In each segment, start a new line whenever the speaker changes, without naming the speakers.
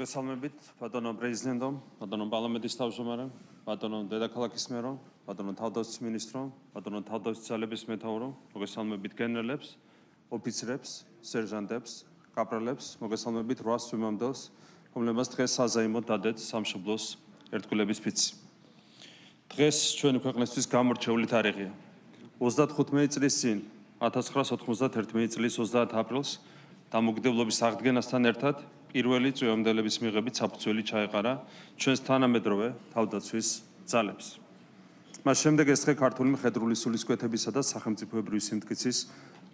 მოგესალმებით, ბატონო პრეზიდენტო, ბატონო პარლამენტის თავმჯდომარე, ბატონო დედაქალაქის მერო, ბატონო თავდაცვის მინისტრო, ბატონო თავდაცვის ძალების მეთაურო, მოგესალმებით გენერლებს, ოფიცრებს, სერჟანტებს, კაპრალებს, მოგესალმებით 800 წვიმამდელს, რომლებმაც დღეს საზაიმოდ დადეთ სამშობლოს ერთგულების ფიცი. დღეს ჩვენი ქვეყნისთვის გამორჩეული თარიღია. 35 წლის წინ 1991 წლის 30 აპრილს დამოუკიდებლობის აღდგენასთან ერთად პირველი წვიმამდელების მიღებით საფუძველი ჩაეყარა ჩვენს თანამედროვე თავდაცვის ძალებს. მას შემდეგ ეს დღე ქართული მხედრული სულისკვეთებისა და სახელმწიფოებრივი სიმტკიცის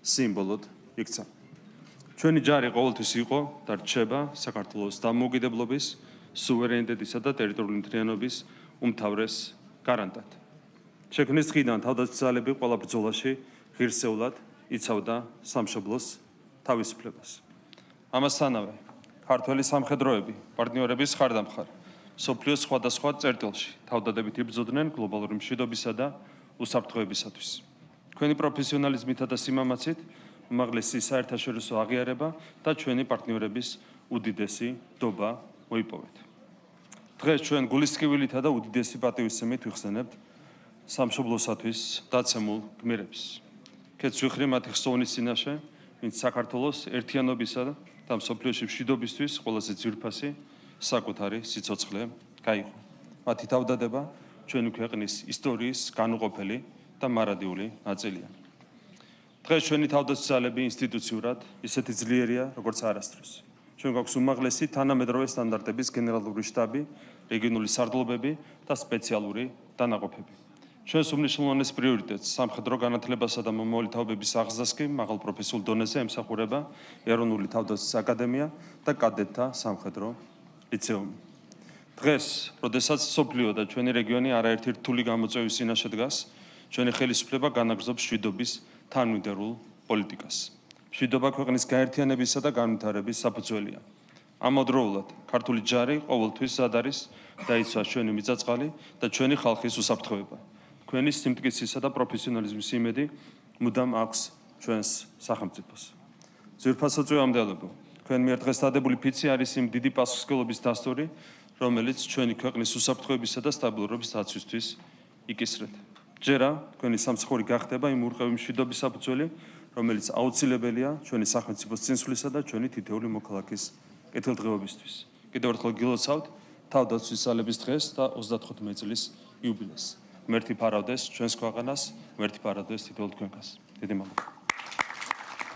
სიმბოლოდ იქცა. ჩვენი ჯარი ყოველთვის იყო და რჩება საქართველოს დამოუკიდებლობის, სუვერენიტეტისა და ტერიტორიული მთლიანობის უმთავრეს გარანტად. შექმნის დღიდან თავდაცვის ძალები ყველა ბრძოლაში ღირსეულად იცავდა სამშობლოს თავისუფლებას. ამასთანავე ქართველი სამხედროები, პარტნიორების ხარდამხარ, მსოფლიოს სხვადასხვა წერტილში თავდადებით იბრძოდნენ გლობალური მშვიდობისა და უსაფრთხოებისათვის. თქვენი პროფესიონალიზმითა და სიმამაცით უმაღლესი საერთაშორისო აღიარება და ჩვენი პარტნიორების უდიდესი დობა მოიპოვეთ. დღეს ჩვენ გულისწყვილითა და უდიდესი პატივისცემით ვიხსენებთ სამშობლოსათვის დაცემულ გმირებს. ქეთს ვიხრი მათი ხსოვნის წინაშე, ვინც საქართველოს ერთიანობისა და მსოფლიოში მშვიდობისთვის ყველაზე ძვირფასი საკუთარი სიცოცხლე გაიღო. მათი თავდადება ჩვენი ქვეყნის ისტორიის განუყოფელი და მარადიული ნაწილია. დღეს ჩვენი თავდაცვის ძალები ინსტიტუციურად ისეთი ძლიერია, როგორც არასდროს. ჩვენ გვაქვს უმაღლესი თანამედროვე სტანდარტების გენერალური შტაბი, რეგიონული სარდლობები და სპეციალური დანაყოფები. ჩვენს უმნიშვნელოვანეს პრიორიტეტს სამხედრო განათლებასა და მომავალი თაობების აღზრდას კი მაღალ პროფესიულ დონეზე ემსახურება ეროვნული თავდაცვის აკადემია და კადეტთა სამხედრო ლიცეუმი. დღეს, როდესაც მსოფლიო და ჩვენი რეგიონი არაერთი რთული გამოწვევის წინაშე დგას, ჩვენი ხელისუფლება განაგრძობს მშვიდობის თანმიმდევრულ პოლიტიკას. მშვიდობა ქვეყნის გაერთიანებისა და განვითარების საფუძველია. ამავდროულად, ქართული ჯარი ყოველთვის ზად არის დაიცვას ჩვენი მიწა-წყალი და ჩვენი ხალხის უსაფრთხოება. თქვენი სიმტკიცისა და პროფესიონალიზმის იმედი მუდამ აქვს ჩვენს სახელმწიფოს. ძვირფასო წვიმამდელებო, თქვენ მიერ დღეს დადებული ფიცი არის იმ დიდი პასუხისმგებლობის დასტური, რომელიც ჩვენი ქვეყნის უსაფრთხოებისა და სტაბილურობის დაცვისთვის იკისრეთ. ჯერა თქვენი სამსახური გახდება იმ ურყევი მშვიდობის საფუძველი, რომელიც აუცილებელია ჩვენი სახელმწიფოს წინსვლისა და ჩვენი თითოეული მოქალაქის კეთილდღეობისთვის. კიდევ ერთხელ გილოცავთ თავდაცვის ძალების დღეს და 35 წლის იუბილეს. ღმერთი ფარავდეს ჩვენს ქვეყანას, ღმერთი ფარავდეს თითოეულ თქვენგანს. დიდი მადლობა.